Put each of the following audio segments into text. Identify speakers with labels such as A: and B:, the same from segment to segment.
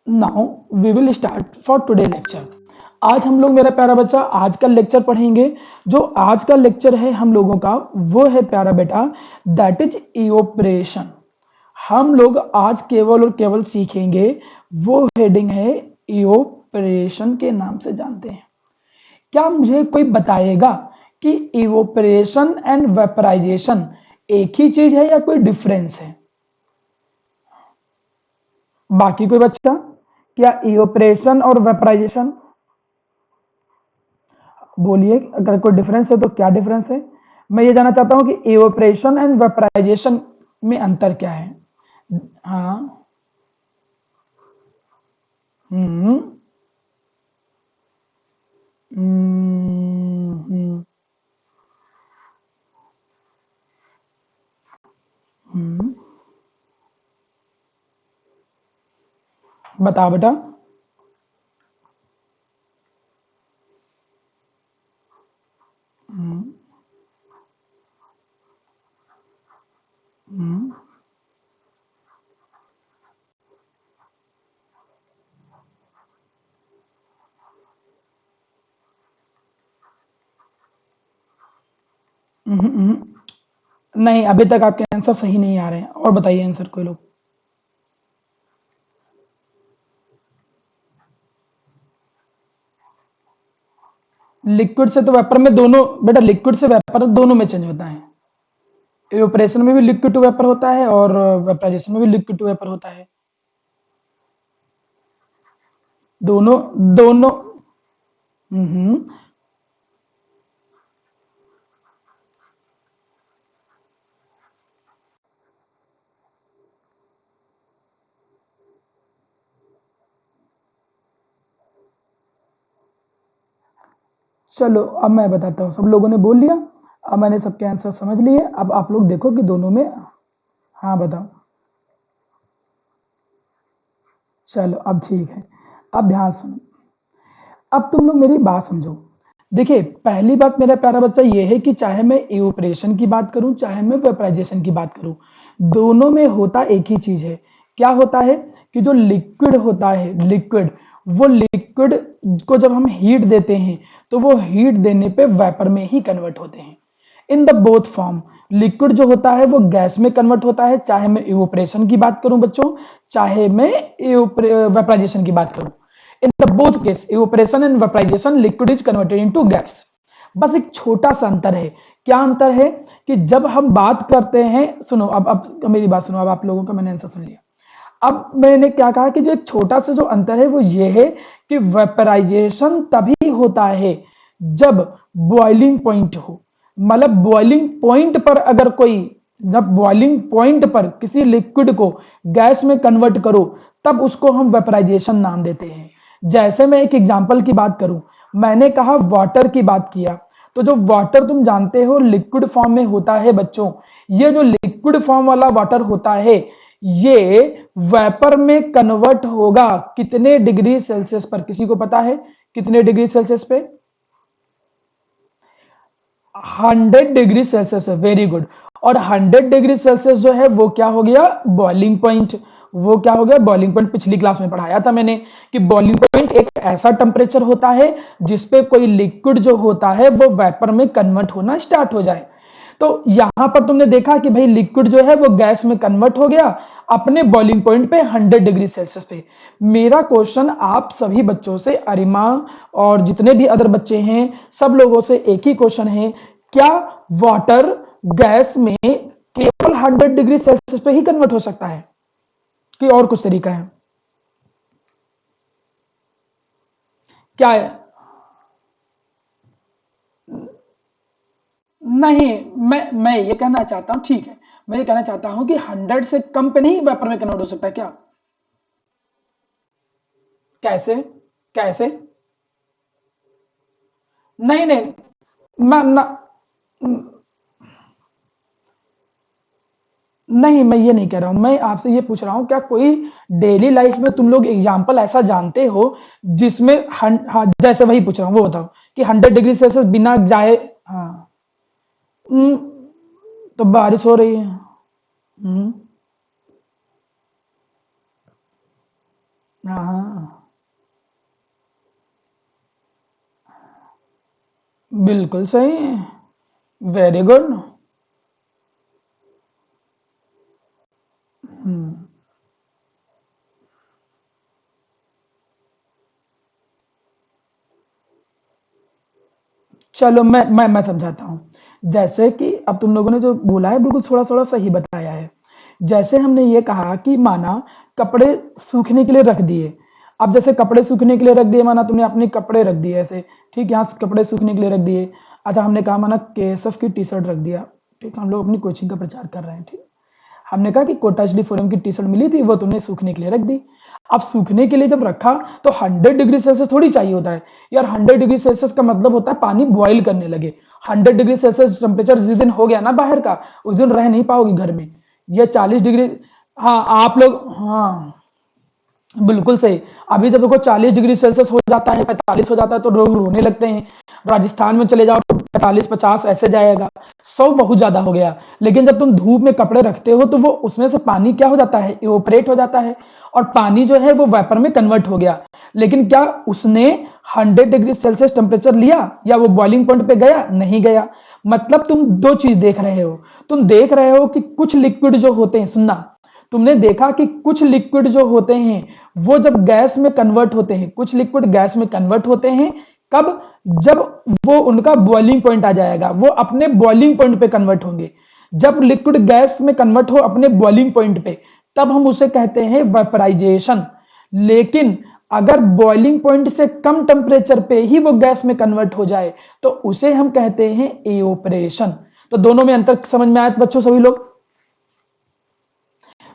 A: Now we will start for today lecture. आज हम लोग, मेरा प्यारा बच्चा, आज का लेक्चर पढ़ेंगे। जो आज का लेक्चर है हम लोगों का, वो है प्यारा बेटा, दैट इज इओपरेशन। हम लोग आज केवल और केवल सीखेंगे, वो हेडिंग है इओपरेशन के नाम से जानते हैं। क्या मुझे कोई बताएगा कि इवोपरेशन एंड वेपराइजेशन एक ही चीज है या कोई डिफरेंस है? बाकी कोई बच्चा, क्या इवोपरेशन और वेपराइजेशन, बोलिए अगर कोई डिफरेंस है तो क्या डिफरेंस है? मैं ये जानना चाहता हूं कि इवोपरेशन एंड वेपराइजेशन में अंतर क्या है। हाँ। हम्म हम्म हम्म हम्म, बताओ बेटा। हम्म हम्म नहीं, अभी तक आपके आंसर सही नहीं आ रहे हैं, और बताइए आंसर कोई लोग। लिक्विड से तो वेपर में दोनों, बेटा लिक्विड से वेपर दोनों में चेंज होता है। इवेपोरेशन में भी लिक्विड टू वेपर होता है और वेपराइजेशन में भी लिक्विड टू वेपर होता है। दोनों दोनों। हम्म चलो अब मैं बताता हूँ। सब लोगों ने बोल लिया, अब मैंने सबके आंसर समझ लिए। अब आप लोग देखो कि दोनों में। हाँ बताओ। चलो अब ठीक है। अब ध्यान सुनो। अब तुम लोग मेरी बात समझो। देखिए, पहली बात मेरा प्यारा बच्चा ये है कि चाहे मैं इवेपोरेशन की बात करूं, चाहे मैं वेपराइजेशन की बात करूं, दोनों में होता एक ही चीज है। क्या होता है कि जो लिक्विड होता है, लिक्विड, वो लिक्विड को जब हम हीट देते हैं तो वो हीट देने पे वेपर में ही कन्वर्ट होते हैं। इन द बोथ फॉर्म, लिक्विड जो होता है वो गैस में कन्वर्ट होता है, चाहे मैं इवेपोरेशन की बात करूं बच्चों, चाहे मैं वेपराइजेशन की बात करूं। In the both case, evaporation and vaporisation, liquid is converted into gas. बस एक छोटा सा अंतर है। क्या अंतर है? कि जब हम बात करते हैं, सुनो अब मेरी बात सुनो। अब आप लोगों का मैंने आंसर सुन लिया। अब मैंने क्या कहा कि जो एक छोटा सा जो अंतर है वो ये है कि वेपराइजेशन तभी होता है जब बॉइलिंग पॉइंट हो। मतलब बॉइलिंग पॉइंट पर अगर कोई, जब बॉइलिंग पॉइंट पर किसी लिक्विड को गैस में कन्वर्ट करो, तब उसको हम वेपराइजेशन नाम देते हैं। जैसे मैं एक एग्जांपल की बात करूं, मैंने कहा वाटर की बात किया, तो जो वाटर तुम जानते हो लिक्विड फॉर्म में होता है बच्चों, ये जो लिक्विड फॉर्म वाला वाटर होता है, ये वेपर में कन्वर्ट होगा कितने डिग्री सेल्सियस पर? किसी को पता है कितने डिग्री सेल्सियस पे? 100 डिग्री सेल्सियस है। Very good. और 100 डिग्री सेल्सियस जो है वो क्या हो गया? Boiling point. वो क्या हो गया? Boiling point. पिछली क्लास में पढ़ाया था मैंने कि बॉइलिंग पॉइंट एक ऐसा टेम्परेचर होता है जिसपे कोई लिक्विड जो होता है वो वेपर में कन्वर्ट होना स्टार्ट हो जाए। तो यहां पर तुमने देखा कि भाई लिक्विड जो है वो गैस में कन्वर्ट हो गया अपने बॉइलिंग पॉइंट पे 100 डिग्री सेल्सियस पे। मेरा क्वेश्चन आप सभी बच्चों से, अरिमा और जितने भी अदर बच्चे हैं, सब लोगों से एक ही क्वेश्चन है, क्या वाटर गैस में केवल 100 डिग्री सेल्सियस पे ही कन्वर्ट हो सकता है कि और कुछ तरीका है? क्या है? नहीं, मैं ये कहना चाहता हूं, ठीक है, मैं ये कहना चाहता हूं कि 100 से कम पे नहीं वेपर में कन्वर्ट हो सकता क्या? कैसे? कैसे? नहीं नहीं, मैं ना, नहीं मैं ये नहीं कह रहा हूं। मैं आपसे ये पूछ रहा हूं, क्या कोई डेली लाइफ में तुम लोग एग्जाम्पल ऐसा जानते हो जिसमें हाँ, जैसे वही पूछ रहा हूं, वो बताओ कि 100 डिग्री सेल्सियस बिना जाए। हाँ। हम्म, तो बारिश हो रही है। हम्म, हाँ हाँ। बिल्कुल सही। Very good. चलो मैं समझाता हूँ। जैसे कि अब तुम लोगों ने जो बोला है बिल्कुल थोड़ा-थोड़ा सही बताया है। जैसे हमने ये कहा कि माना कपड़े सूखने के लिए रख दिए। अब जैसे कपड़े सूखने के लिए रख दिए, माना तुमने अपने कपड़े रख दिए ऐसे, ठीक है? यहाँ कपड़े सूखने के लिए रख दिए। अच्छा हमने कहा माना केएसएफ की टी-शर्ट रख दिया, ठीक है? हम लोग अपनी कोचिंग का प्रचार कर रहे हैं, ठीक? हमने कहा कि कोटा एचडी फोरम की टी-शर्ट मिली थी, वो तुमने सूखने के लिए रख दी। अब सूखने के लिए जब रखा तो 100 डिग्री सेल्सियस थोड़ी चाहिए होता है यार। 100 डिग्री सेल्सियस का मतलब होता है पानी बॉईल करने लगे। 100 डिग्री सेल्सियस टेम्परेचर जिस दिन हो गया ना बाहर का, उस दिन रह नहीं पाओगे घर में। ये 40 डिग्री, हाँ आप लोग, हाँ बिल्कुल सही। अभी जब देखो 40 डिग्री सेल्सियस हो जाता है, 45 हो जाता है तो लोग रोने लगते हैं। राजस्थान में चले जाओ तो 45-50 ऐसे जाएगा। 100 बहुत ज्यादा हो गया। लेकिन जब तुम धूप में कपड़े रखते हो तो वो उसमें से पानी क्या हो जाता है, इवोपरेट हो जाता है। और पानी जो है वो वेपर में कन्वर्ट हो गया। लेकिन क्या उसने 100 डिग्री सेल्सियस टेम्परेचर लिया या वो बॉइलिंग पॉइंट पे गया? नहीं गया। मतलब तुम दो चीज देख रहे हो। तुम देख रहे हो कि कुछ लिक्विड जो होते हैं, सुनना, तुमने देखा कि कुछ लिक्विड जो होते हैं वो जब गैस में कन्वर्ट होते हैं, कुछ लिक्विड गैस में कन्वर्ट होते हैं। कब? जब वो उनका बॉइलिंग पॉइंट आ जाएगा, वो अपने बॉइलिंग पॉइंट पे कन्वर्ट होंगे। जब लिक्विड गैस में कन्वर्ट हो अपने बॉइलिंग पॉइंट पे, तब हम उसे कहते हैं वेपराइजेशन। लेकिन अगर बॉइलिंग पॉइंट से कम टेम्परेचर पे ही वो गैस में कन्वर्ट हो जाए तो उसे हम कहते हैं एओपरेशन। तो दोनों में अंतर समझ में आया बच्चों सभी लोग?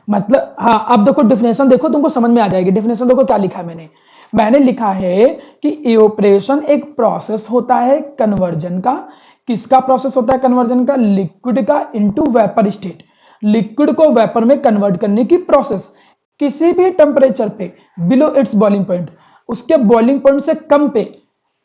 A: मतलब हाँ, अब देखो डिफिनेशन देखो, तुमको समझ में आ जाएगी। डिफिनेशन देखो क्या लिखा है मैंने। मैंने लिखा है कि इवोपरेशन एक प्रोसेस होता है कन्वर्जन का। किसका प्रोसेस होता है कन्वर्जन का? लिक्विड का इनटू वेपर स्टेट। लिक्विड को वेपर में कन्वर्ट करने की प्रोसेस किसी भी टेम्परेचर पे बिलो इट्स बॉइलिंग पॉइंट, उसके बॉइलिंग पॉइंट से कम पे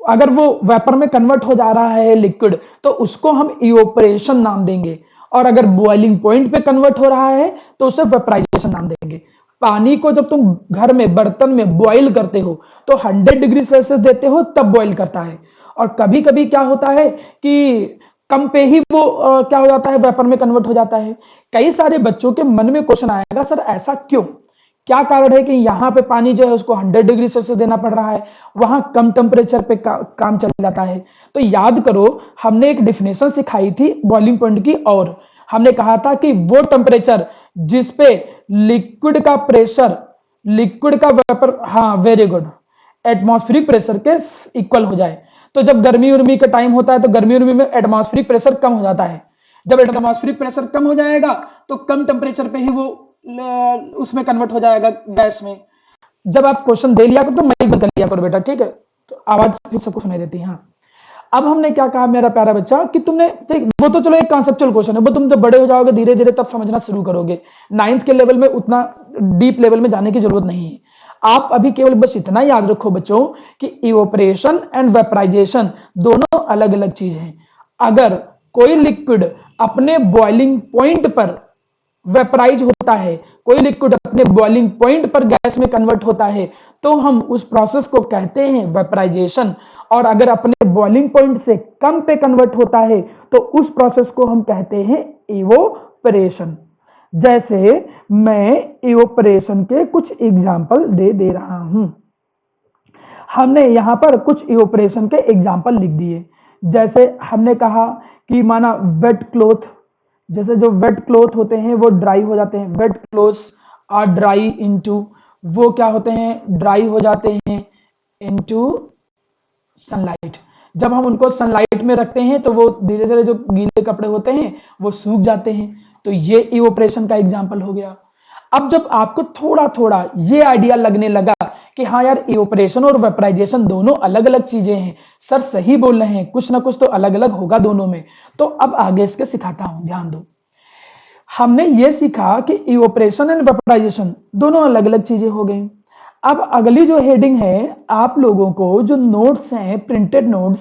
A: अगर वो वेपर में कन्वर्ट हो जा रहा है लिक्विड, तो उसको हम इवोपरेशन नाम देंगे। और अगर बॉइलिंग पॉइंट पे कन्वर्ट हो रहा है तो उसे वेपराइजेशन नाम देंगे। पानी को जब तुम घर में बर्तन में बॉईल करते हो तो 100 डिग्री सेल्सियस देते हो तब बॉईल करता है। और कभी कभी क्या होता है कि कम पे ही वो क्या हो जाता है, वेपर में कन्वर्ट हो जाता है। कई सारे बच्चों के मन में क्वेश्चन आएगा, सर ऐसा क्यों? क्या कारण है कि यहाँ पे पानी जो है उसको 100 डिग्री सेल्सियस देना पड़ रहा है, वहां कम टेम्परेचर पे काम चल जाता है? तो याद करो, हमने एक डिफिनेशन सिखाई थी बॉइलिंग पॉइंट की, और हमने कहा था कि वो टेम्परेचर जिस पे लिक्विड का प्रेशर, लिक्विड का वेपर, हाँ वेरी गुड, एटमॉस्फेरिक प्रेशर के इक्वल हो जाए। तो जब गर्मी उर्मी का टाइम होता है तो गर्मी उर्मी में एटमॉस्फेरिक प्रेशर कम हो जाता है। जब एटमॉस्फेरिक प्रेशर कम हो जाएगा तो कम टेम्परेचर पे ही वो उसमें कन्वर्ट हो जाएगा गैस में। जब आप क्वेश्चन दे लिया करो तो माइक बंद कर लिया करो बेटा, ठीक है? तो आवाज फिर सबको सुनाई देती है। हाँ, अब हमने क्या कहा मेरा प्यारा बच्चा कि तुमने देख, वो तो चलो एक कॉन्सेप्चुअल क्वेश्चन है, वो तुम जब बड़े हो जाओगे धीरे धीरे तब समझना शुरू करोगे। नाइन्थ के लेवल में उतना डीप लेवल में जाने की जरूरत नहीं है। आप अभी केवल बस इतना याद रखो बच्चों कि इवोपरेशन एंड वेपराइजेशन दोनों अलग अलग चीज हैं। अगर कोई लिक्विड अपने बॉइलिंग पॉइंट पर वेपराइज होता है, कोई लिक्विड अपने बॉइलिंग पॉइंट पर गैस में कन्वर्ट होता है, तो हम उस प्रोसेस को कहते हैं वेपराइजेशन। और अगर अपने बॉइलिंग पॉइंट से कम पे कन्वर्ट होता है तो उस प्रोसेस को हम कहते हैं इवोपरेशन। जैसे मैं इवोपरेशन के कुछ एग्जाम्पल दे रहा हूं। हमने यहां पर कुछ इवोपरेशन के एग्जाम्पल लिख दिए। जैसे हमने कहा कि माना वेट क्लोथ, जैसे जो वेट क्लोथ होते हैं वो ड्राई हो जाते हैं। Wet clothes are dry into, वो क्या होते हैं, ड्राई हो जाते हैं इनटू सनलाइट। जब हम उनको सनलाइट में रखते हैं तो वो धीरे धीरे जो गीले कपड़े होते हैं वो सूख जाते हैं। तो ये इवोपरेशन का एग्जाम्पल हो गया। अब जब आपको थोड़ा थोड़ा ये आइडिया लगने लगा कि हाँ यार इवोपरेशन और वेपराइजेशन दोनों अलग अलग चीजें हैं, सर सही बोल रहे हैं, कुछ ना कुछ तो अलग अलग होगा दोनों में, तो अब आगे इसके सिखाता हूं, ध्यान दो। हमने ये सीखा कि इवोपरेशन एंड वेपराइजेशन दोनों अलग अलग चीजें हो गई। अब अगली जो हेडिंग है, आप लोगों को जो नोट्स हैं, प्रिंटेड नोट्स,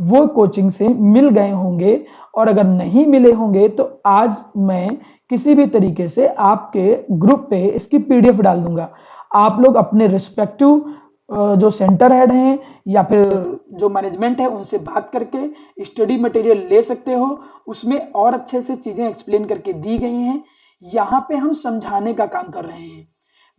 A: वो कोचिंग से मिल गए होंगे। और अगर नहीं मिले होंगे तो आज मैं किसी भी तरीके से आपके ग्रुप पे इसकी पीडीएफ डाल दूंगा। आप लोग अपने रिस्पेक्टिव जो सेंटर हेड हैं या फिर जो मैनेजमेंट है उनसे बात करके स्टडी मटेरियल ले सकते हो। उसमें और अच्छे से चीजें एक्सप्लेन करके दी गई हैं। यहाँ पे हम समझाने का काम कर रहे हैं।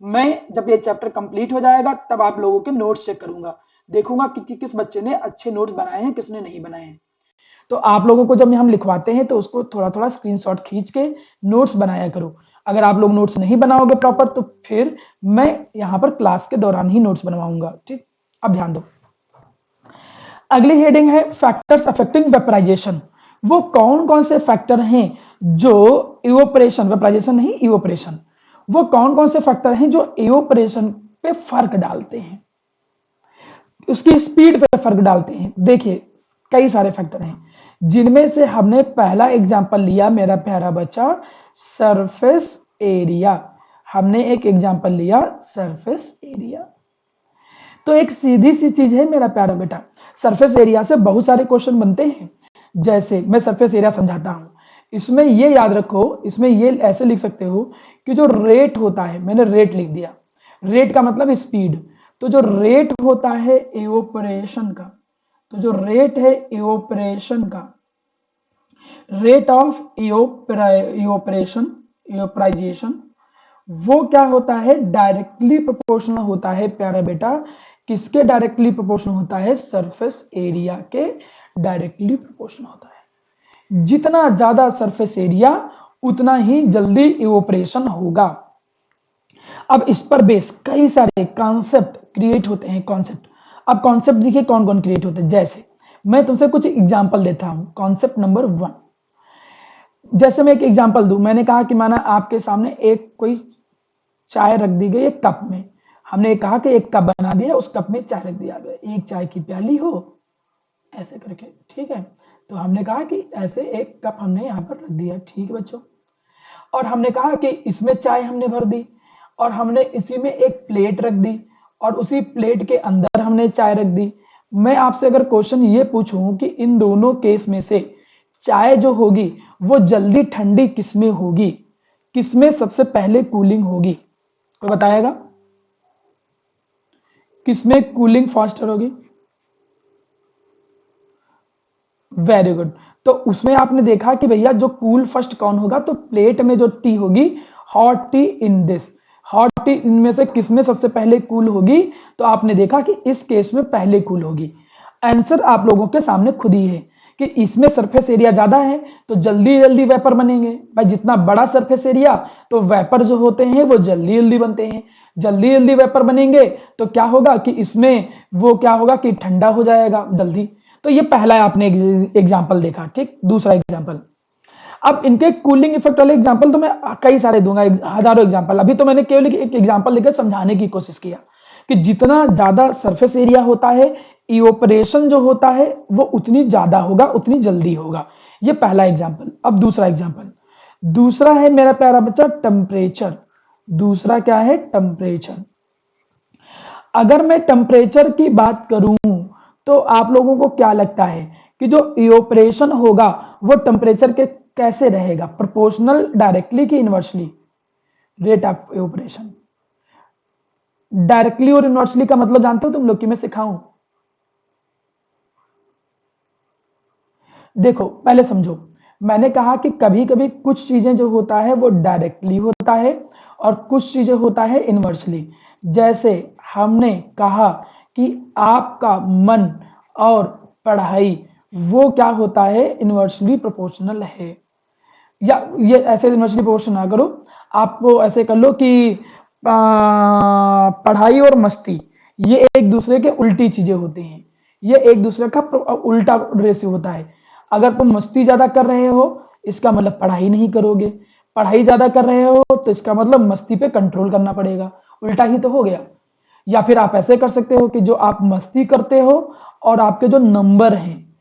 A: मैं जब ये चैप्टर कंप्लीट हो जाएगा तब आप लोगों के नोट्स चेक करूंगा, देखूंगा कि किस बच्चे ने अच्छे नोट्स बनाए हैं, किसने नहीं बनाए हैं। तो आप लोगों को जब हम लिखवाते हैं तो उसको थोड़ा थोड़ा स्क्रीनशॉट खींच के नोट्स बनाया करो। अगर आप लोग नोट्स नहीं बनाओगे प्रॉपर तो फिर मैं यहाँ पर क्लास के दौरान ही नोट्स बनवाऊंगा। ठीक, अब ध्यान दो। अगली हेडिंग है फैक्टर्स अफेक्टिंग वेपराइजेशन। वो कौन कौन से फैक्टर हैं जो इवोपरेशन, वेपराइजेशन नहीं इवोपरेशन, वो कौन कौन से फैक्टर हैं जो इवोपरेशन पे फर्क डालते हैं, उसकी स्पीड पे फर्क डालते हैं। देखिए कई सारे फैक्टर हैं जिनमें से हमने पहला एग्जांपल लिया मेरा प्यारा बच्चा सरफेस एरिया। हमने एक एग्जांपल लिया सरफेस एरिया। तो एक सीधी सी चीज है मेरा प्यारा बेटा, सरफेस एरिया से बहुत सारे क्वेश्चन बनते हैं। जैसे मैं सरफेस एरिया समझाता हूं, इसमें ये याद रखो, इसमें ये ऐसे लिख सकते हो कि जो रेट होता है, मैंने रेट लिख दिया, रेट का मतलब स्पीड। तो जो रेट होता है इवोपरेशन का, तो जो रेट है इवोपरेशन का, रेट ऑफ इवोपरेशन, इवोपराइजेशन, वो क्या होता है डायरेक्टली प्रोपोर्शनल होता है प्यारा बेटा। किसके डायरेक्टली प्रोपोर्शनल होता है? सरफेस एरिया के डायरेक्टली प्रोपोर्शनल होता है। जितना ज्यादा सरफेस एरिया उतना ही जल्दी इवोपरेशन होगा। अब इस पर बेस कई सारे कॉन्सेप्ट क्रिएट होते हैं। कॉन्सेप्ट, अब कॉन्सेप्ट देखिए कौन कौन क्रिएट होते हैं। जैसे मैं तुमसे कुछ एग्जांपल देता हूं। कॉन्सेप्ट नंबर 1, जैसे मैं एक एग्जांपल दूं, मैंने कहा कि माना आपके सामने एक कोई चाय रख दी गई एक कप में। हमने कहा कि एक कप बना दिया, उस कप में चाय रख दिया गया, एक चाय की प्याली हो ऐसे करके, ठीक है। तो हमने कहा कि ऐसे एक कप हमने यहाँ पर रख दिया, ठीक है बच्चों। और हमने कहा कि इसमें चाय हमने भर दी और हमने इसी में एक प्लेट रख दी और उसी प्लेट के अंदर हमने चाय रख दी। मैं आपसे अगर क्वेश्चन ये पूछूं कि इन दोनों केस में से चाय जो होगी वो जल्दी ठंडी किसमें होगी, किसमें सबसे पहले कूलिंग होगी, कोई बताएगा? किसमें कूलिंग फास्टर होगी? Very good. तो उसमें आपने देखा कि भैया जो कूल फर्स्ट कौन होगा, तो प्लेट में जो टी होगी, hot T in this, hot T इनमें से किसमें सबसे पहले कूल होगी? तो आपने देखा कि इस केस में पहले कूल होगी। आंसर आप लोगों के सामने खुद ही है कि इसमें सरफेस एरिया ज्यादा है तो जल्दी जल्दी वेपर बनेंगे। भाई जितना बड़ा सरफेस एरिया तो वेपर जो होते हैं वो जल्दी जल्दी बनते हैं। जल्दी जल्दी वेपर बनेंगे तो क्या होगा कि इसमें वो क्या होगा कि ठंडा हो जाएगा जल्दी। तो ये पहला आपने एग्जाम्पल देखा, ठीक। दूसरा एग्जाम्पल, अब इनके कूलिंग इफेक्ट वाले एग्जाम्पल तो मैं कई सारे दूंगा, हजारों एग्जाम्पल। अभी तो मैंने केवल एक एग्जाम्पल लेकर समझाने की कोशिश किया कि जितना ज्यादा सरफेस एरिया होता है, इवोपरेशन जो होता है वो उतनी ज्यादा होगा, उतनी जल्दी होगा। ये पहला एग्जाम्पल। अब दूसरा एग्जाम्पल, दूसरा है मेरा प्यारा बच्चा टेम्परेचर। दूसरा क्या है? टेम्परेचर। अगर मैं टेम्परेचर की बात करूं तो आप लोगों को क्या लगता है कि जो इवोपरेशन होगा वो टेम्परेचर के कैसे रहेगा? प्रोपोर्शनल, डायरेक्टली कि inversely? Rate of evaporation directly और इनवर्सली का मतलब जानते हो तुम लोग कि मैं सिखाऊं? देखो पहले समझो, मैंने कहा कि कभी कभी कुछ चीजें जो होता है वो डायरेक्टली होता है और कुछ चीजें होता है इनवर्सली। जैसे हमने कहा कि आपका मन और पढ़ाई वो क्या होता है? इनवर्सली प्रोपोर्शनल है। या ये ऐसे इनवर्सली प्रोपोर्शनल ना करो, आप वो ऐसे कर लो कि पढ़ाई और मस्ती ये एक दूसरे के उल्टी चीजें होती हैं। ये एक दूसरे का उल्टा रेशियो होता है। अगर तुम मस्ती ज्यादा कर रहे हो इसका मतलब पढ़ाई नहीं करोगे, पढ़ाई ज्यादा कर रहे हो तो इसका मतलब मस्ती पे कंट्रोल करना पड़ेगा। उल्टा ही तो हो गया। या फिर आप ऐसे कर सकते हो कि जो आप मस्ती करते हो और आपके जो नंबर हैं,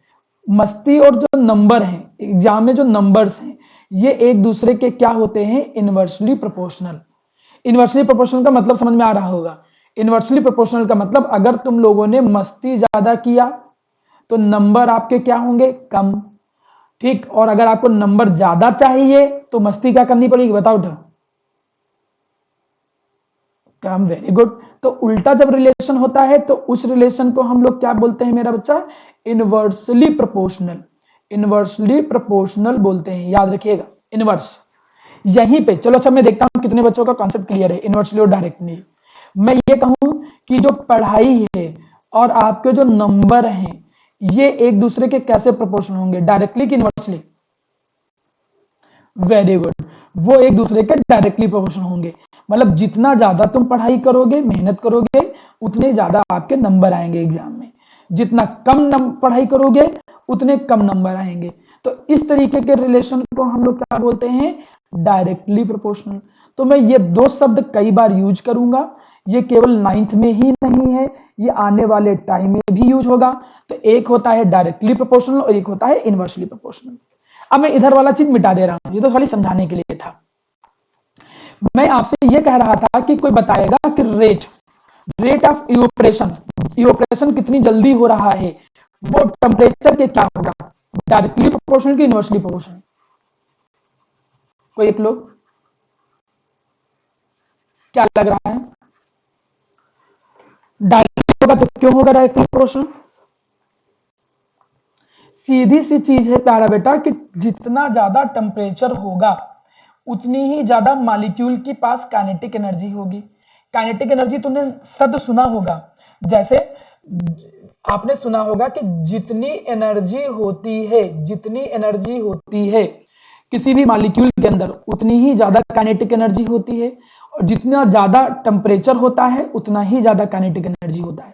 A: मस्ती और जो नंबर हैं एग्जाम में जो नंबर्स हैं ये एक दूसरे के क्या होते हैं? Inversely proportional. इनवर्सली प्रोपोर्शनल का मतलब समझ में आ रहा होगा। इनवर्सली प्रोपोर्शनल का मतलब अगर तुम लोगों ने मस्ती ज्यादा किया तो नंबर आपके क्या होंगे? कम, ठीक। और अगर आपको नंबर ज्यादा चाहिए तो मस्ती क्या करनी पड़ेगी? बताओ कम, वेरी गुड। तो उल्टा जब रिलेशन होता है तो उस रिलेशन को हम लोग क्या बोलते हैं मेरा बच्चा? Inversely proportional. इनवर्सली प्रोपोर्शनल बोलते हैं, याद रखिएगा, इनवर्स। यहीं पे चलो, अच्छा मैं देखता हूं कितने बच्चों का कॉन्सेप्ट क्लियर है इनवर्सली और डायरेक्टली। मैं ये कहूं कि जो पढ़ाई है और आपके जो नंबर हैं ये एक दूसरे के कैसे प्रोपोर्शनल होंगे, डायरेक्टली कि इनवर्सली? वेरी गुड, वो एक दूसरे के डायरेक्टली प्रोपोर्शनल होंगे। मतलब जितना ज्यादा तुम पढ़ाई करोगे, मेहनत करोगे, उतने ज्यादा आपके नंबर आएंगे एग्जाम में। जितना कम पढ़ाई करोगे उतने कम नंबर आएंगे। तो इस तरीके के रिलेशन को हम लोग क्या बोलते हैं? Directly proportional. तो मैं ये दो शब्द कई बार यूज करूंगा, ये केवल 9th में ही नहीं है, ये आने वाले टाइम में भी यूज होगा। तो एक होता है डायरेक्टली प्रोपोर्शनल और एक होता है इनवर्सली प्रोपोर्शनल। अब मैं इधर वाला चीज मिटा दे रहा हूं, ये तो खाली समझाने के लिए था। मैं आपसे ये कह रहा था कि कोई बताएगा कि रेट ऑफ इवोपरेशन, इवोपरेशन कितनी जल्दी हो रहा है, वो टेम्परेचर के क्या होगा? डायरेक्टली प्रोपोर्शनल की इनवर्सली प्रोपोर्शनल? कोई एक लोग, क्या लग रहा है? डायरेक्टली होगा। तो क्यों होगा डायरेक्टली प्रोपोर्शनल? सीधी सी चीज है प्यारा बेटा कि जितना ज्यादा टेम्परेचर होगा उतनी ही ज्यादा मॉलिक्यूल के पास काइनेटिक एनर्जी होगी। काइनेटिक एनर्जी तुमने शब्द सुना होगा, जैसे आपने सुना होगा कि जितनी एनर्जी होती है, जितनी एनर्जी होती है किसी भी मॉलिक्यूल के अंदर उतनी ही ज्यादा काइनेटिक एनर्जी होती है, और जितना ज्यादा टेम्परेचर होता है उतना ही ज्यादा काइनेटिक एनर्जी होता है।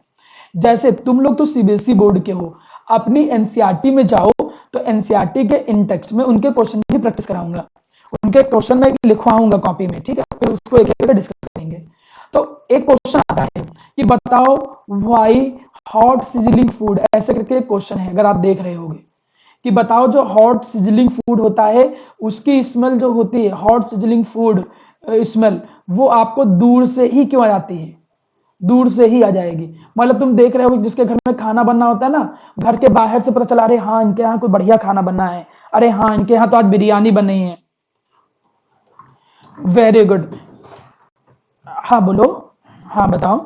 A: जैसे तुम लोग तो सीबीएसई बोर्ड के हो, अपनी एनसीईआरटी में जाओ तो एनसीईआरटी के इन टेक्स्ट में उनके क्वेश्चन भी प्रैक्टिस कराऊंगा, उनके क्वेश्चन में लिखवाऊंगा कॉपी में, ठीक है? फिर उसको एक एक डिस्कस करेंगे। तो एक क्वेश्चन आता है कि बताओ व्हाई हॉट सिजलिंग फूड, ऐसे करके एक क्वेश्चन है, अगर आप देख रहे होगे कि बताओ जो हॉट सिजलिंग फूड होता है उसकी स्मेल जो होती है, हॉट सिजलिंग फूड स्मेल, वो आपको दूर से ही क्यों आ जाती है? दूर से ही आ जाएगी। मतलब तुम देख रहे हो जिसके घर में खाना बनना होता है ना, घर के बाहर से पता चला, अरे हाँ इनके यहाँ कोई बढ़िया खाना बनना है, अरे हाँ इनके यहाँ तो आज बिरयानी बन रही है। वेरी गुड, हाँ बोलो, हाँ बताओ।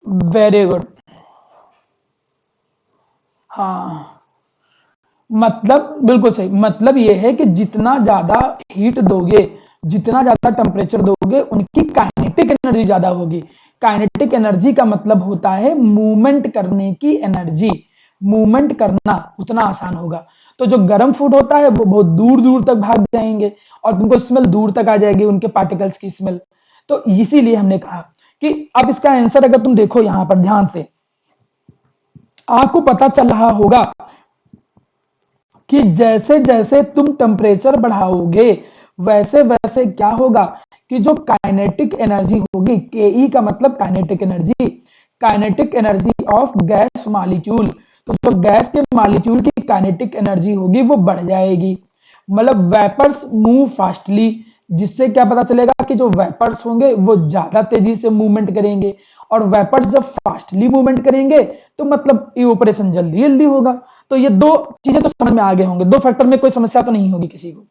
A: वेरी गुड, हाँ मतलब बिल्कुल सही, मतलब ये है कि जितना ज्यादा हीट दोगे, जितना ज्यादा टेम्परेचर दोगे, उनकी काइनेटिक एनर्जी ज्यादा होगी। काइनेटिक एनर्जी का मतलब होता है मूवमेंट करने की एनर्जी। मूवमेंट करना उतना आसान होगा। तो जो गर्म फूड होता है वो बहुत दूर दूर तक भाग जाएंगे और तुमको स्मेल दूर तक आ जाएगी, उनके पार्टिकल्स की स्मेल। तो इसीलिए हमने कहा कि अब इसका आंसर अगर तुम देखो यहां पर ध्यान से, आपको पता चल रहा होगा कि जैसे जैसे तुम टेम्परेचर बढ़ाओगे वैसे वैसे क्या होगा कि जो काइनेटिक एनर्जी होगी, के का मतलब kinetic energy, kinetic energy of gas molecule, तो जो गैस के मॉलिक्यूल की काइनेटिक एनर्जी होगी वो बढ़ जाएगी। मतलब वेपर्स मूव फास्टली, जिससे क्या पता चलेगा कि जो वेपर्स होंगे वो ज्यादा तेजी से मूवमेंट करेंगे, और वेपर्स जब फास्टली मूवमेंट करेंगे तो मतलब इवेपोरेशन जल्दी जल्दी होगा। तो ये दो चीजें तो समझ में आगे होंगे, दो फैक्टर में कोई समस्या तो नहीं होगी किसी को।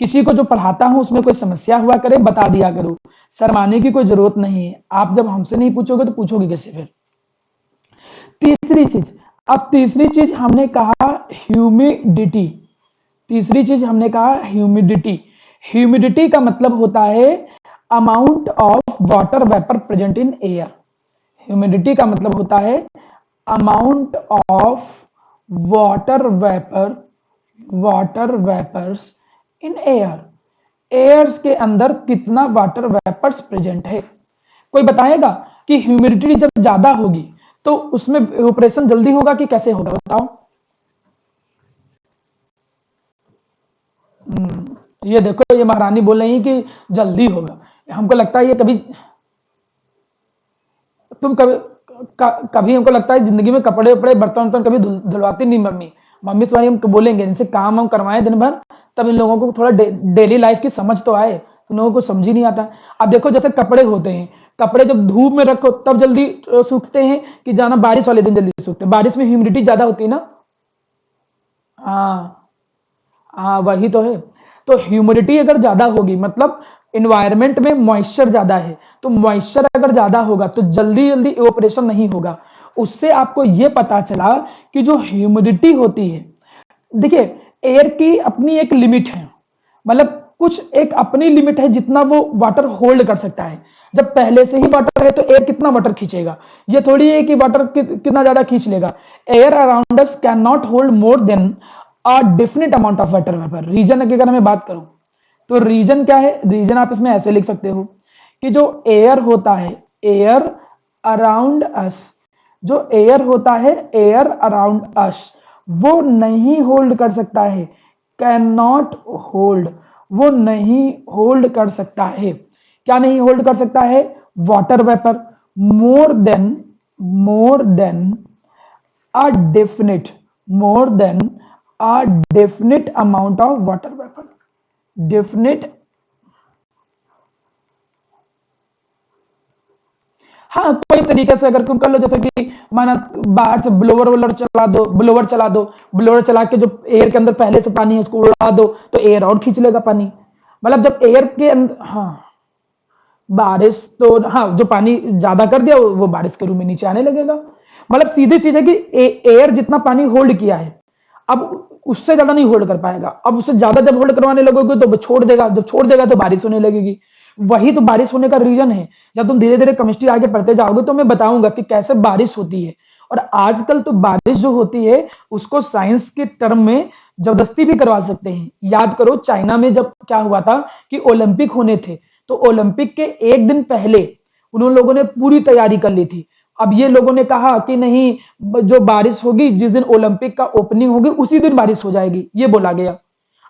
A: किसी को जो पढ़ाता हूं उसमें कोई समस्या हुआ करे बता दिया करो, शर्माने की कोई जरूरत नहीं है। आप जब हमसे नहीं पूछोगे तो पूछोगे कैसे फिर? तीसरी चीज, अब तीसरी चीज हमने कहा ह्यूमिडिटी। तीसरी चीज हमने कहा ह्यूमिडिटी। ह्यूमिडिटी का मतलब होता है amount of water vapour present in air. Humidity का मतलब होता है amount of water vapour, water vapours in air. Airs के अंदर कितना वाटर वेपर्स प्रेजेंट है। कोई बताएगा कि ह्यूमिडिटी जब ज्यादा होगी तो उसमें इवेपोरेशन जल्दी होगा कि कैसे होगा, बताओ। ये देखो, ये महारानी बोल रही है कि जल्दी होगा। हमको लगता है ये कभी तुम कभी कभी हमको लगता है जिंदगी में कपड़े उपड़े बर्तन वर्तन कभी धुलवाती नहीं मम्मी। मम्मी से हम बोलेंगे इनसे काम हम करवाएं दिन भर, तब इन लोगों को थोड़ा डेली लाइफ की समझ तो आए। उन लोगों को समझ ही नहीं आता। अब देखो जैसे कपड़े होते हैं, कपड़े जब धूप में रखो तब जल्दी सूखते हैं कि जाना बारिश वाले दिन जल्दी सूखते हैं? बारिश में ह्यूमिडिटी ज्यादा होती है ना। हाँ हाँ वही तो है। तो ह्यूमिडिटी अगर ज्यादा होगी, मतलब इन्वायरमेंट में मॉइस्चर ज्यादा है, तो मॉइस्चर अगर ज्यादा होगा तो जल्दी जल्दी इवेपोरेशन नहीं होगा। उससे आपको यह पता चला कि जो ह्यूमिडिटी होती है, देखिए एयर की अपनी एक लिमिट है, मतलब कुछ एक अपनी लिमिट है जितना वो वाटर होल्ड कर सकता है। जब पहले से ही वाटर है तो एयर कितना वाटर खींचेगा, ये थोड़ी है कि वाटर कितना ज्यादा खींच लेगा। Air around us can not hold more than a definite amount of water vapour. Reason की अगर मैं बात करूं तो रीजन क्या है, रीजन आप इसमें ऐसे लिख सकते हो कि जो एयर होता है, एयर अराउंड अस, जो एयर होता है एयर अराउंड अस, वो नहीं होल्ड कर सकता है, कैन नॉट होल्ड, वो नहीं होल्ड कर सकता है। क्या नहीं होल्ड कर सकता है? Water vapour more than a definite, more than a definite amount of water vapour, definite. हाँ, कोई तरीके से अगर तुम कर लो, जैसे कि माना बाहर से ब्लोवर वोलर चला दो, ब्लोवर चला के जो एयर के अंदर पहले से पानी है उसको उड़ा दो, तो एयर और खींच लेगा पानी। मतलब जब एयर के अंदर, हाँ बारिश तो, हाँ जो पानी ज्यादा कर दिया वो बारिश के रूप में नीचे आने लगेगा। मतलब सीधी चीज है कि एयर जितना पानी होल्ड किया है, अब उससे ज्यादा नहीं होल्ड कर पाएगा। अब उससे ज्यादा जब होल्ड करवाने लगोगे तो वो छोड़ देगा, जब छोड़ देगा तो बारिश होने लगेगी। वही तो बारिश होने का रीजन है। जब तुम धीरे धीरे केमिस्ट्री आगे पढ़ते जाओगे तो मैं बताऊंगा कि कैसे बारिश होती है। और आजकल तो बारिश जो होती है उसको साइंस के टर्म में जबरदस्ती भी करवा सकते हैं। याद करो चाइना में जब क्या हुआ था कि ओलंपिक होने थे, तो ओलंपिक के एक दिन पहले उन लोगों ने पूरी तैयारी कर ली थी। अब ये लोगों ने कहा कि नहीं, जो बारिश होगी जिस दिन ओलंपिक का ओपनिंग होगी उसी दिन बारिश हो जाएगी, ये बोला गया।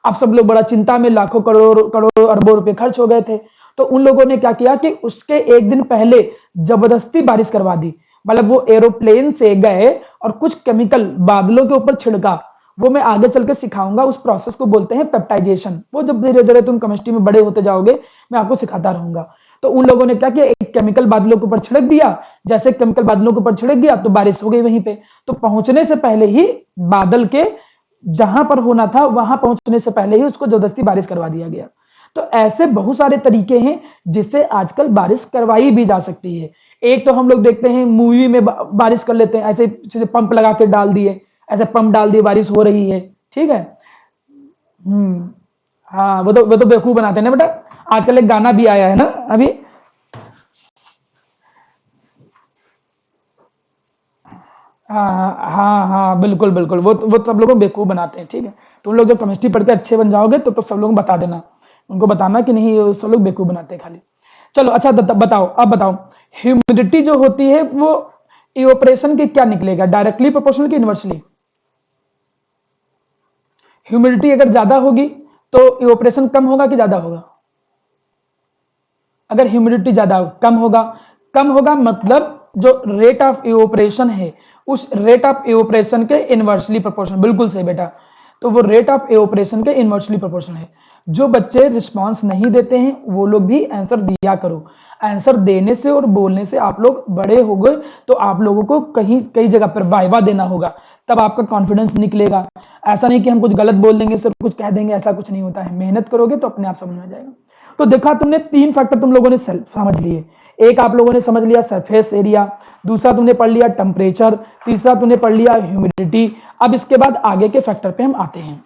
A: अब सब लोग बड़ा चिंता में, लाखों करोड़ों अरबों रुपए खर्च हो गए थे। तो उन लोगों ने क्या किया कि उसके एक दिन पहले जबरदस्ती बारिश करवा दी। मतलब वो एरोप्लेन से गए और कुछ केमिकल बादलों के ऊपर छिड़का। वो मैं आगे चल के सिखाऊंगा, उस प्रोसेस को बोलते हैं पेप्टाइजेशन। वो जब धीरे धीरे तुम केमिस्ट्री में बड़े होते जाओगे मैं आपको सिखाता रहूंगा। तो उन लोगों ने क्या किया, एक केमिकल बादलों के ऊपर छिड़क दिया। जैसे केमिकल बादलों के ऊपर छिड़क गया तो बारिश हो गई वहीं पे। तो पहुंचने से पहले ही बादल के जहां पर होना था वहां पहुंचने से पहले ही उसको जबरदस्ती बारिश करवा दिया गया। तो ऐसे बहुत सारे तरीके हैं जिससे आजकल बारिश करवाई भी जा सकती है। एक तो हम लोग देखते हैं मूवी में बारिश कर लेते हैं, ऐसे पंप लगा के डाल दिए, ऐसे पंप डाल दिए बारिश हो रही है, ठीक है। हम्म। हाँ वो तो बेवकूफ बनाते हैं ना बेटा। आजकल एक गाना भी आया है ना अभी। हाँ हाँ हाँ, बिल्कुल बिल्कुल, वो सब लोगों को बेवकूफ बनाते हैं, ठीक है। तुम लोग जो केमिस्ट्री पढ़ के अच्छे बन जाओगे तो सब लोगों को बता देना, उनको बताना कि नहीं ये सब लोग बेवकूफ बनाते हैं खाली। चलो अच्छा, बताओ, अब बताओ ह्यूमिडिटी जो होती है वो इवेपोरेशन के क्या निकलेगा, डायरेक्टली प्रोपोर्शनल की इनवर्सली? ह्यूमिडिटी अगर ज्यादा होगी तो इवेपोरेशन कम होगा कि ज्यादा होगा? अगर ह्यूमिडिटी ज्यादा कम होगा, कम होगा मतलब जो रेट ऑफ इवेपोरेशन है उस रेट ऑफ इवेपोरेशन के इनवर्सली प्रोपोर्शनल। बिल्कुल सही बेटा, तो वो रेट ऑफ इवेपोरेशन के इनवर्सली प्रोपोर्शनल है। जो बच्चे रिस्पांस नहीं देते हैं वो लोग भी आंसर दिया करो। आंसर देने से और बोलने से आप लोग बड़े हो गए तो आप लोगों को कहीं कई जगह पर वाइवा देना होगा, तब आपका कॉन्फिडेंस निकलेगा। ऐसा नहीं कि हम कुछ गलत बोल देंगे, सिर्फ कुछ कह देंगे, ऐसा कुछ नहीं होता है। मेहनत करोगे तो अपने आप समझ में आ जाएगा। तो देखा तुमने, तीन फैक्टर तुम लोगों ने समझ लिए। एक आप लोगों ने समझ लिया सरफेस एरिया, दूसरा तुमने पढ़ लिया टेम्परेचर, तीसरा तुमने पढ़ लिया ह्यूमिडिटी। अब इसके बाद आगे के फैक्टर पे हम आते हैं।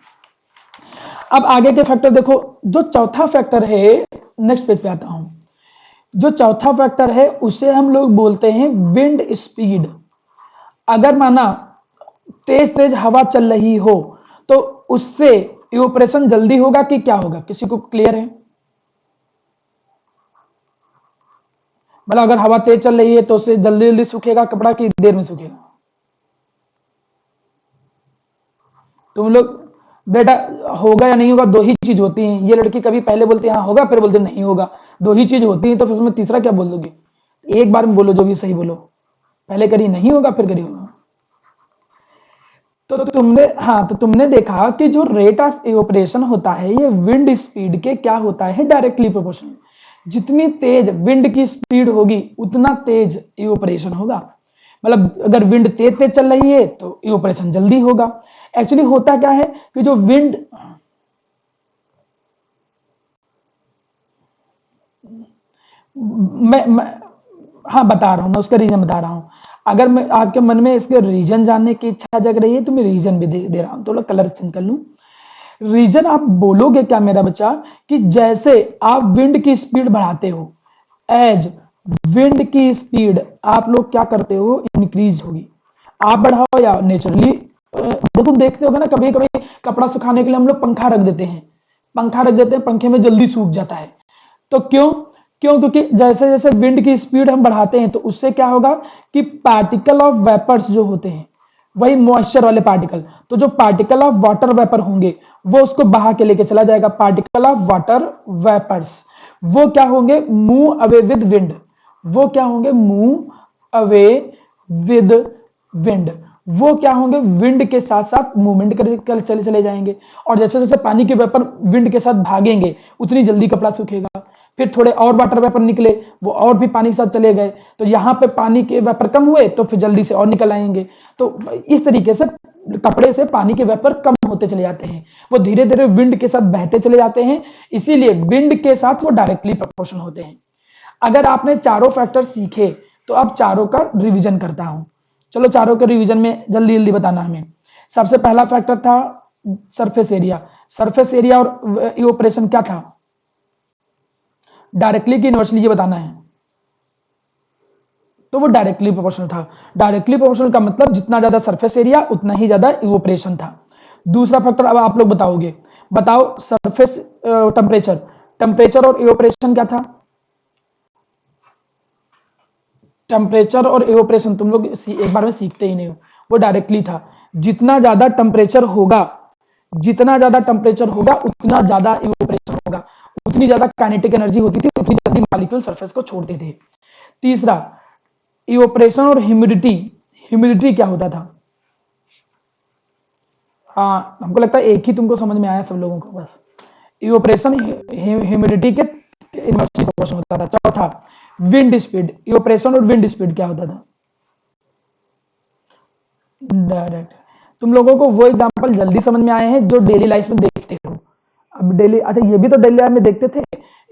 A: अब आगे के फैक्टर देखो, जो चौथा फैक्टर है, नेक्स्ट पेज पे आता हूं। जो चौथा फैक्टर है उसे हम लोग बोलते हैं विंड स्पीड। अगर माना तेज तेज हवा चल रही हो तो उससे इवेपोरेशन जल्दी होगा कि क्या होगा, किसी को क्लियर है? मतलब अगर हवा तेज चल रही है तो उससे जल्दी जल्दी सूखेगा कपड़ा कि देर में सूखेगा? तुम लोग बेटा, होगा या नहीं होगा दो ही चीज होती हैं। ये लड़की कभी पहले बोलती है हाँ होगा, फिर बोलते नहीं होगा। दो ही चीज होती है, तो फिर उसमें तीसरा क्या बोल दोगे? एक बार में बोलो, जो भी सही बोलो। पहले करी नहीं होगा, फिर करी होगा। तो तुमने देखा कि जो रेट ऑफ इवेपोरेशन होता है ये विंड स्पीड के क्या होता है, डायरेक्टली प्रोपोर्शनल। जितनी तेज विंड की स्पीड होगी उतना तेज इवेपोरेशन होगा। मतलब अगर विंड तेज तेज चल रही है तो इवेपोरेशन जल्दी होगा। एक्चुअली होता क्या है कि जो विंड, मैं हाँ बता रहा हूँ, मैं उसका रीजन बता रहा हूँ। अगर मैं आपके मन में इसके रीजन जानने की इच्छा जग रही है तो मैं रीजन भी दे रहा हूँ, थोड़ा कलर चेंज कर लूँ। रीजन आप बोलोगे क्या मेरा बच्चा, कि जैसे आप विंड की स्पीड बढ़ाते हो, एज विंड की स्पीड आप लोग क्या करते हो, इंक्रीज होगी। आप बढ़ाओ या नेचुरली, वो तुम देखते होगे ना, कभी कभी कपड़ा सुखाने के लिए हम लोग पंखा रख देते हैं, पंखा रख देते हैं, पंखे में जल्दी सूख जाता है। तो क्यों क्यों क्योंकि जैसे जैसे विंड की स्पीड हम बढ़ाते हैं तो उससे क्या होगा कि पार्टिकल ऑफ वेपर्स जो होते हैं, वही मॉइस्चर वाले पार्टिकल, तो जो पार्टिकल ऑफ वाटर वेपर होंगे वो उसको बहा के लेके चला जाएगा। पार्टिकल ऑफ वाटर वेपर्स वो क्या होंगे, मूव अवे विद विंड, वो क्या होंगे, मूव अवे विद विंड, वो क्या होंगे, विंड के साथ साथ मूवमेंट कर चले चले जाएंगे। और जैसे जैसे पानी के वेपर विंड के साथ भागेंगे उतनी जल्दी कपड़ा सूखेगा। फिर थोड़े और वाटर वेपर निकले, वो और भी पानी के साथ चले गए, तो यहाँ पे पानी के वेपर कम हुए तो फिर जल्दी से और निकल आएंगे। तो इस तरीके से कपड़े से पानी के वेपर कम होते चले जाते हैं, वो धीरे धीरे विंड के साथ बहते चले जाते हैं, इसीलिए विंड के साथ वो डायरेक्टली प्रोपोर्शन होते हैं। अगर आपने चारों फैक्टर सीखे तो अब चारों का रिवीजन करता हूं। चलो चारों के रिवीजन में जल्दी जल्दी बताना हमें। सबसे पहला फैक्टर था सरफेस एरिया। सरफेस एरिया और इवेपोरेशन क्या था, डायरेक्टली की इनवर्सली, ये बताना है। तो वो डायरेक्टली प्रोपोर्शनल था। डायरेक्टली प्रोपोर्शनल का मतलब जितना ज्यादा सरफेस एरिया उतना ही ज्यादा इवेपोरेशन था। दूसरा फैक्टर अब आप लोग बताओगे, बताओ सरफेस टेम्परेचर, टेम्परेचर और इवेपोरेशन क्या था, टेम्परेचर और इवेपोरेशन तुम लोग एक बार में सीखते ही नहीं हो, वो डायरेक्टली था। जितना ज्यादा टेम्परेचर होगा, जितना ज्यादा टेम्परेचर होगा उतना ज्यादा इवेपोरेशन होगा, उतनी ज्यादा काइनेटिक एनर्जी होती थी, उतनी जल्दी मॉलिक्यूल सरफेस को छोड़ते थे। तीसरा, इवेपोरेशन और ह्यूमिडिटी। ह्यूमिडिटी क्या होता था, हाँ हमको लगता है एक ही तुमको समझ में आया सब लोगों को बस। इवेपोरेशन ह्यूमिडिटी के इनवर्सली प्रोपोर्शनल होता था। चौथा, विंड स्पीड। इवेपोरेशन और विंड स्पीड क्या होता था, डायरेक्ट। तुम लोगों को वो एग्जांपल जल्दी समझ में आए हैं जो डेली लाइफ में देखते हो। अब डेली, अच्छा ये भी तो डेली लाइफ में देखते थे,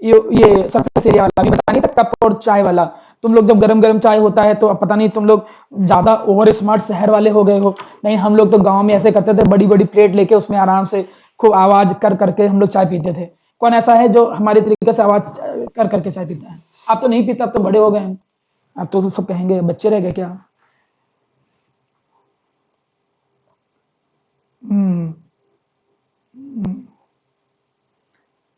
A: ये सरफेस एरिया वाला भी बता नहीं था, कप और चाय वाला। तुम लोग जब गरम गरम चाय होता है तो अब पता नहीं तुम लोग ज्यादा ओवर स्मार्ट शहर वाले हो गए हो, नहीं हम लोग तो गांव में ऐसे करते थे, बड़ी बड़ी प्लेट लेके उसमें आराम से खूब आवाज कर करके हम लोग चाय पीते थे। कौन ऐसा है जो हमारे तरीके से आवाज कर करके चाय पीता है, आप तो नहीं पीता, अब तो बड़े हो गए हैं, अब तो सब कहेंगे बच्चे रह गए क्या। हम्म।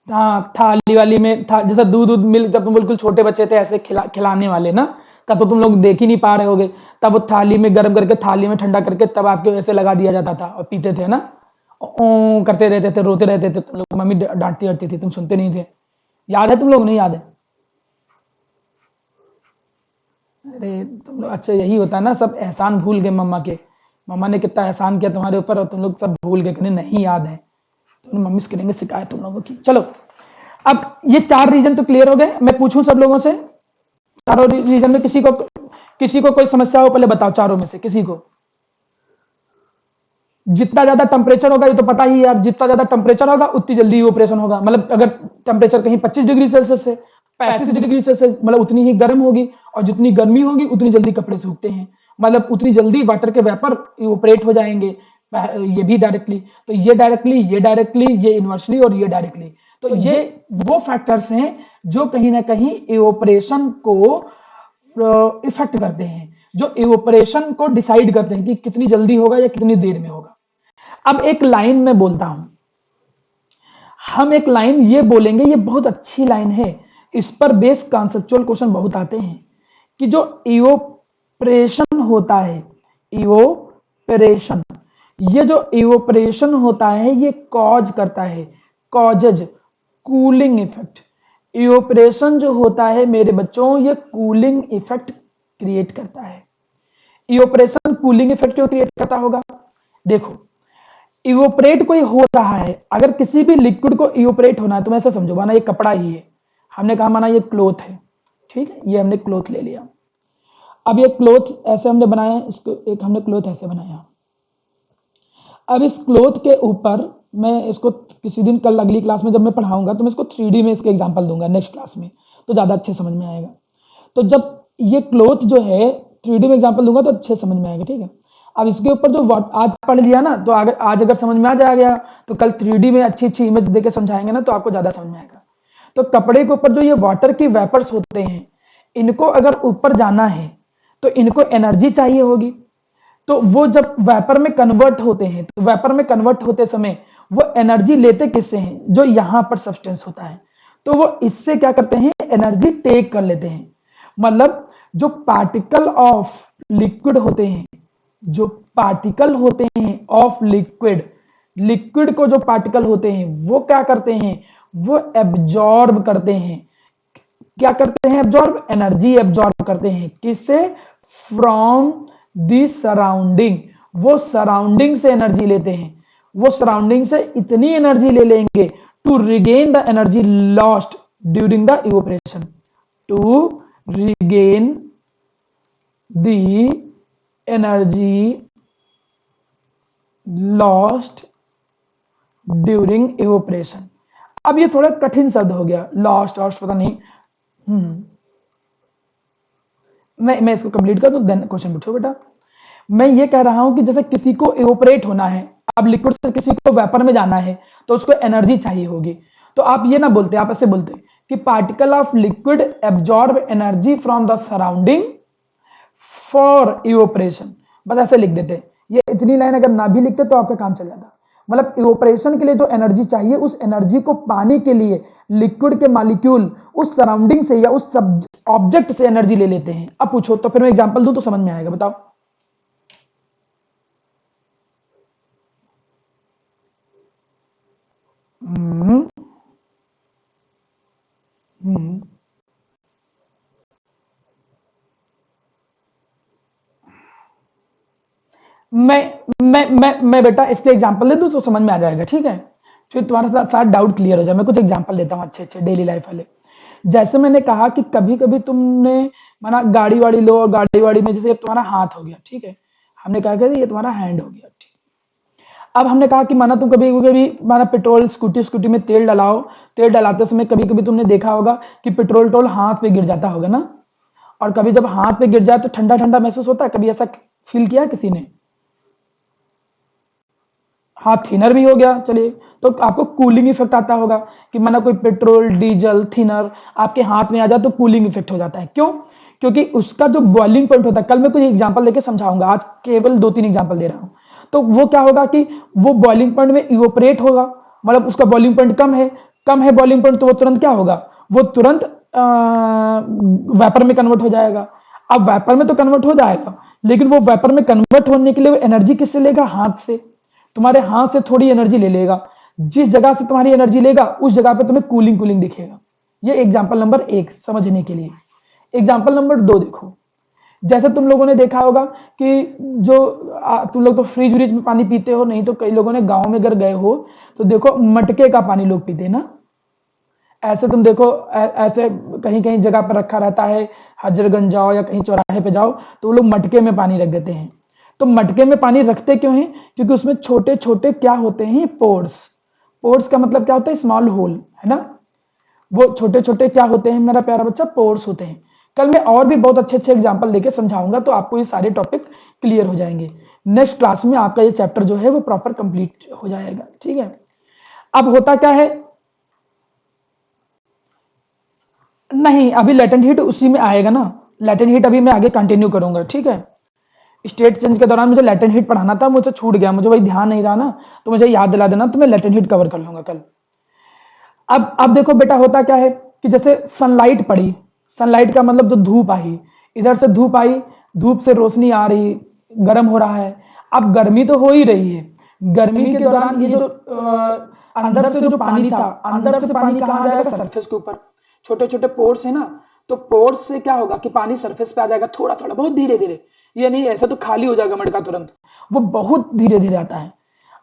A: हाँ थाली वाली में था, जैसा दूध दूध मिल्क, जब तुम बिल्कुल छोटे बच्चे थे ऐसे खिलाने वाले ना, तब तो तुम लोग देख ही नहीं पा रहे होगे। तब वो थाली में गर्म करके, थाली में ठंडा करके तब आपके वैसे लगा दिया जाता था और पीते थे ना, ओ करते रहते थे, रोते रहते थे तुम लोग, मम्मी डांटती डांटती थी, तुम सुनते नहीं थे। याद है तुम लोग, नहीं याद है, अरे तुम लोग, अच्छा यही होता है ना, सब एहसान भूल गए मम्मा के, मम्मा ने कितना एहसान किया तुम्हारे ऊपर और तुम लोग सब भूल गए, कहने नहीं याद है, तो मम्मी से करेंगे शिकायत तुम लोगों की। चलो अब ये चार रीजन तो क्लियर हो गए, मैं पूछूं सब लोगों से, चारों रीजन में किसी को कोई समस्या हो पहले बताओ, चारों में से किसी को। जितना ज्यादा टेम्परेचर होगा, ये तो पता ही है यार, जितना ज्यादा टेम्परेचर होगा उतनी जल्दी ऑपरेशन होगा, मतलब अगर टेम्परेचर कहीं 25 डिग्री सेल्सियस से 35 डिग्री सेल्सियस, मतलब उतनी ही गर्म होगी, और जितनी गर्मी होगी उतनी जल्दी कपड़े सूखते हैं, मतलब उतनी जल्दी वाटर के वेपर ऑपरेट हो जाएंगे। ये भी डायरेक्टली, तो ये डायरेक्टली, ये डायरेक्टली, ये इनवर्सली और ये डायरेक्टली। तो ये वो फैक्टर्स हैं जो कहीं ना कहीं इवेपोरेशन को इफेक्ट करते हैं, जो इवेपोरेशन को डिसाइड करते हैं कि कितनी जल्दी होगा या कितनी देर में होगा। अब एक लाइन में बोलता हूं, हम एक लाइन ये बोलेंगे, ये बहुत अच्छी लाइन है, इस पर बेस कॉन्सेप्चुअल क्वेश्चन बहुत आते हैं, कि जो इवोपरेशन होता है, इवोपरेशन, ये जो इवोपरेशन होता है ये कॉज करता है, कॉजेज कूलिंग इफेक्ट। इवोपरेशन जो होता है मेरे बच्चों, ये कूलिंग इफेक्ट क्रिएट करता है। इवोपरेशन कूलिंग इफेक्ट क्यों क्रिएट करता होगा, देखो इवोपरेट कोई हो रहा है, अगर किसी भी लिक्विड को इवोपरेट होना है तो मैं ऐसा समझो, माना ये कपड़ा ही है, हमने कहा माना ये क्लोथ है, ठीक है, ये हमने क्लोथ ले लिया। अब ये क्लोथ ऐसे हमने बनाया, इसको एक हमने क्लोथ ऐसे बनाया। अब इस क्लोथ के ऊपर मैं इसको किसी दिन, कल अगली क्लास में जब मैं पढ़ाऊंगा तो मैं इसको 3D में इसके एग्जांपल दूंगा नेक्स्ट क्लास में। तो ज़्यादा अच्छे समझ में आएगा। तो जब ये क्लोथ जो है 3D में एग्जांपल दूंगा तो अच्छे समझ में आएगा, ठीक है। अब इसके ऊपर जो आज पढ़ लिया ना, तो आज अगर समझ में आ जाएगा तो कल 3D में अच्छी अच्छी इमेज देके समझाएंगे ना तो आपको ज़्यादा समझ में आएगा। तो कपड़े के ऊपर जो ये वाटर की वेपर्स होते हैं, इनको अगर ऊपर जाना है तो इनको एनर्जी चाहिए होगी। तो वो जब वेपर में कन्वर्ट होते हैं तो वेपर में कन्वर्ट होते समय वो एनर्जी लेते किससे हैं, जो यहां पर सब्सटेंस होता है, तो वो इससे क्या करते हैं, एनर्जी टेक कर लेते हैं। मतलब जो पार्टिकल ऑफ लिक्विड होते हैं, जो पार्टिकल होते हैं ऑफ लिक्विड, लिक्विड को जो पार्टिकल होते हैं वो क्या करते हैं, वो एब्जॉर्ब करते हैं। क्या करते हैं, एब्जॉर्ब, एनर्जी एब्जॉर्ब करते हैं। किससे, फ्रॉम दी सराउंडिंग, वो सराउंडिंग से एनर्जी लेते हैं। वो सराउंडिंग से इतनी एनर्जी ले लेंगे to regain the energy lost during the evaporation, to regain the energy lost during evaporation. अब ये थोड़ा कठिन शब्द हो गया, लॉस्ट पता नहीं। मैं इसको कंप्लीट कर दूं, देन क्वेश्चन पूछो बेटा। मैं ये कह रहा हूं कि जैसे किसी को इवोपरेट होना है, अब लिक्विड से किसी को वेपर में जाना है तो उसको एनर्जी चाहिए होगी। तो आप ये ना बोलते, आप ऐसे बोलते कि particle of liquid absorb energy from the surrounding for evaporation, बस ऐसे लिख देते। ये इतनी लाइन अगर ना भी लिखते तो आपका काम चल जाता। मतलब इवोपरेशन के लिए जो एनर्जी चाहिए, उस एनर्जी को पाने के लिए लिक्विड के मॉलिक्यूल उस सराउंडिंग से या उस ऑब्जेक्ट से एनर्जी ले लेते हैं। अब पूछो तो फिर मैं एग्जांपल दूं तो समझ में आएगा, बताओ। मैं बेटा इसके एग्जांपल दे दूं तो समझ में आ जाएगा, ठीक है। फिर तुम्हारा साथ डाउट क्लियर हो जाए। मैं कुछ एग्जांपल देता हूं अच्छे अच्छे डेली लाइफ वाले। जैसे मैंने कहा कि कभी कभी तुमने माना गाड़ी वाड़ी लो, और गाड़ी वाड़ी में जैसे तुम्हारा हाथ हो गया, ठीक है, हमने कहा कि ये तुम्हारा हैंड हो गया, ठीक। अब हमने कहा कि माना तुम कभी कभी माना पेट्रोल स्कूटी में तेल डलाओ, तेल डलाते समय कभी कभी तुमने देखा होगा कि पेट्रोल टोल हाथ पे गिर जाता होगा ना। और कभी जब हाथ पे गिर जाए तो ठंडा ठंडा महसूस होता है, कभी ऐसा फील किया किसी ने? हाँ, थिनर भी हो गया, चलिए। तो आपको कूलिंग इफेक्ट आता होगा कि माना कोई पेट्रोल डीजल थिनर आपके हाथ में आ जाए तो कूलिंग इफेक्ट हो जाता है। क्यों? क्योंकि उसका जो बॉइलिंग पॉइंट होता है, कल मैं कुछ एग्जांपल लेके समझाऊंगा, आज केवल 2-3 एग्जांपल दे रहा हूं। तो वो क्या होगा कि वो बॉइलिंग पॉइंट में इवोपरेट होगा, मतलब उसका बॉइलिंग पॉइंट कम है बॉइलिंग पॉइंट, तो वो तुरंत क्या होगा, वो तुरंत वेपर में कन्वर्ट हो जाएगा। अब वेपर में तो कन्वर्ट हो जाएगा, लेकिन वो वेपर में कन्वर्ट होने के लिए एनर्जी किससे लेगा, हाथ से। तुम्हारे हाथ से थोड़ी एनर्जी ले लेगा, जिस जगह से तुम्हारी एनर्जी लेगा उस जगह पे तुम्हें कूलिंग दिखेगा। ये एग्जांपल नंबर 1 समझने के लिए। एग्जांपल नंबर 2 देखो, जैसे तुम लोगों ने देखा होगा कि जो तुम लोग तो फ्रिज व्रिज में पानी पीते हो, नहीं तो कई लोगों ने गांव में अगर गए हो तो देखो मटके का पानी लोग पीते हैं ना। ऐसे तुम देखो ऐसे कहीं कहीं जगह पर रखा रहता है, हजरगंज जाओ या कहीं चौराहे पे जाओ तो वो लोग मटके में पानी रख देते हैं। तो मटके में पानी रखते क्यों हैं? क्योंकि उसमें छोटे छोटे क्या होते हैं, पोर्स। पोर्स का मतलब क्या होता है, स्मॉल होल, है ना। वो छोटे छोटे क्या होते हैं मेरा प्यारा बच्चा, पोर्स होते हैं। कल मैं और भी बहुत अच्छे अच्छे एग्जांपल देके समझाऊंगा तो आपको ये सारे टॉपिक क्लियर हो जाएंगे। नेक्स्ट क्लास में आपका ये चैप्टर जो है वो प्रॉपर कंप्लीट हो जाएगा, ठीक है। अब होता क्या है, नहीं अभी लेटेंट हीट उसी में आएगा ना, लेटेंट हीट अभी मैं आगे कंटिन्यू करूंगा, ठीक है। स्टेट चेंज के दौरान मुझे लेटेंट हीट पढ़ाना था, मुझे छूट गया, मुझे वही ध्यान नहीं रहा ना, तो मुझे याद दिला देना, तो मैं लेटेंट हीट कवर कर लूंगा कल। अब देखो बेटा होता क्या है कि जैसे सनलाइट पड़ी, सनलाइट का मतलब जो धूप आई, इधर से धूप आई, धूप से रोशनी आ रही, गर्म हो रहा है। अब गर्मी तो हो ही रही है, गर्मी के दौरान ये जो अंदर से जो पानी था, अंदर से पानी कहाँ जाएगा, सरफेस के ऊपर। छोटे छोटे पोर्स है ना, तो पोर्स से क्या होगा कि पानी सरफेस पे आ जाएगा थोड़ा थोड़ा, बहुत धीरे धीरे। ये नहीं ऐसा तो खाली हो जाएगा मटका तुरंत, वो बहुत धीरे धीरे आता है।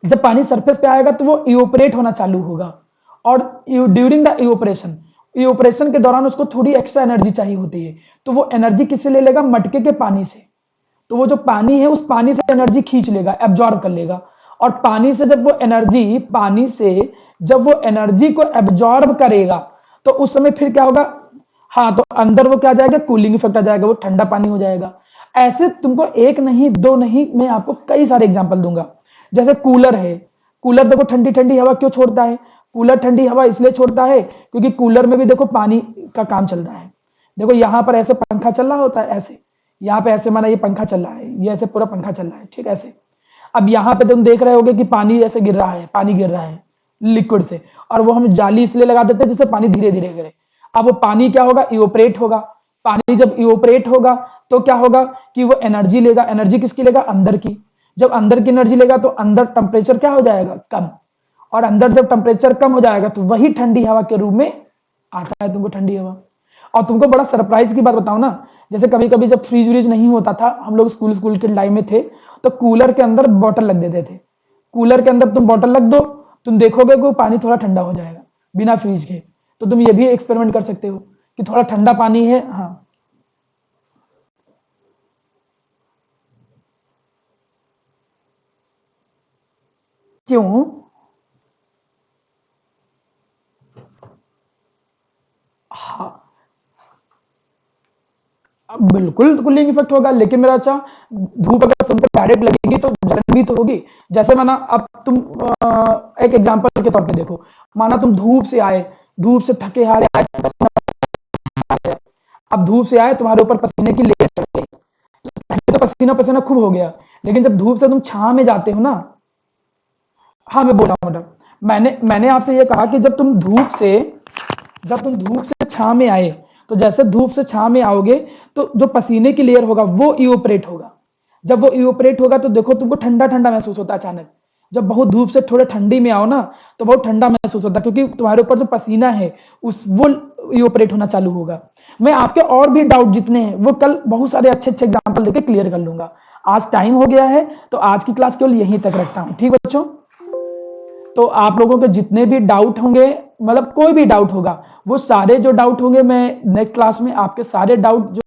A: जब पानी सरफेस पे आएगा तो वो इवोपरेट होना चालू होगा, और ड्यूरिंग द इवोपरेशन के दौरान उसको थोड़ी एक्स्ट्रा एनर्जी चाहिए होती है, तो वो एनर्जी किससे ले लेगा, मटके के पानी से। तो वो जो पानी है उस पानी से एनर्जी खींच लेगा, एब्जॉर्ब कर लेगा। और पानी से जब वो एनर्जी को एब्जॉर्ब करेगा तो उस समय फिर क्या होगा, हाँ, तो अंदर वो क्या आ जाएगा, कूलिंग इफेक्ट आ जाएगा, वो ठंडा पानी हो जाएगा। ऐसे तुमको एक नहीं, दो नहीं, मैं आपको कई सारे एग्जांपल दूंगा। जैसे कूलर है, कूलर देखो ठंडी ठंडी हवा क्यों छोड़ता है? कूलर ठंडी हवा इसलिए छोड़ता है क्योंकि कूलर में भी देखो पानी का काम चल रहा है। देखो यहाँ पर ऐसे पंखा चल रहा होता है, ऐसे यहाँ पे ऐसे माना ये पंखा चल रहा है, ये ऐसे पूरा पंखा चल रहा है, ठीक है ऐसे। अब यहाँ पे तुम देख रहे होगे कि पानी ऐसे गिर रहा है, पानी गिर रहा है लिक्विड से, और वो हम जाली इसलिए लगा देते हैं जिससे पानी धीरे धीरे गिरे। अब वो पानी क्या होगा, इवोपरेट होगा। पानी जब इवोपरेट होगा तो क्या होगा कि वो एनर्जी लेगा। एनर्जी किसकी लेगा, अंदर की। जब अंदर की एनर्जी लेगा तो अंदर टेम्परेचर क्या हो जाएगा, कम। और अंदर जब टेम्परेचर कम हो जाएगा तो वही ठंडी हवा के रूप में आता है तुमको ठंडी हवा। और तुमको बड़ा सरप्राइज की बात बताऊं ना, जैसे कभी कभी जब फ्रीज व्रीज नहीं होता था, हम लोग स्कूल स्कूल के लाइफ में थे, तो कूलर के अंदर बॉटल लग देते थे। कूलर के अंदर तुम बॉटल रख दो, तुम देखोगे कि वो पानी थोड़ा ठंडा हो जाएगा बिना फ्रीज के। तो तुम ये भी एक्सपेरिमेंट कर सकते हो कि थोड़ा ठंडा पानी है। हाँ, क्यों? हाँ, अब बिल्कुल कूलिंग इफेक्ट होगा, लेकिन मेरा अच्छा, धूप अगर तुम पे डायरेक्ट लगेगी तो जलन भी तो होगी। जैसे माना अब तुम एक एग्जांपल के तौर पे देखो, माना तुम धूप से आए, धूप से थके हारे आए, पसीना आ गया। अब धूप से आए, तुम्हारे ऊपर पसीने की लेयर चढ़ गई, पहले तो पसीना पसीना खूब हो गया, लेकिन जब धूप से तुम छां में जाते हो ना। हाँ, मैं बोल रहा हूँ मैडम, मैंने मैंने आपसे ये कहा कि जब तुम धूप से छां में आए, तो जैसे धूप से छां में आओगे तो जो पसीने की लेयर होगा वो इवोपरेट होगा। जब वो इवोपरेट होगा तो देखो तुमको ठंडा ठंडा महसूस होता है अचानक। जब बहुत धूप से थोड़े ठंडी में आओ ना, तो बहुत ठंडा महसूस होता है, क्योंकि तुम्हारे ऊपर जो पसीना है उस वो इवोपरेट होना चालू होगा। मैं आपके और भी डाउट जितने हैं वो कल बहुत सारे अच्छे अच्छे एग्जाम्पल देके क्लियर कर लूंगा। आज टाइम हो गया है, तो आज की क्लास केवल यहीं तक रखता हूँ, ठीक बच्चों? तो आप लोगों के जितने भी डाउट होंगे, मतलब कोई भी डाउट होगा, वो सारे जो डाउट होंगे मैं नेक्स्ट क्लास में आपके सारे डाउट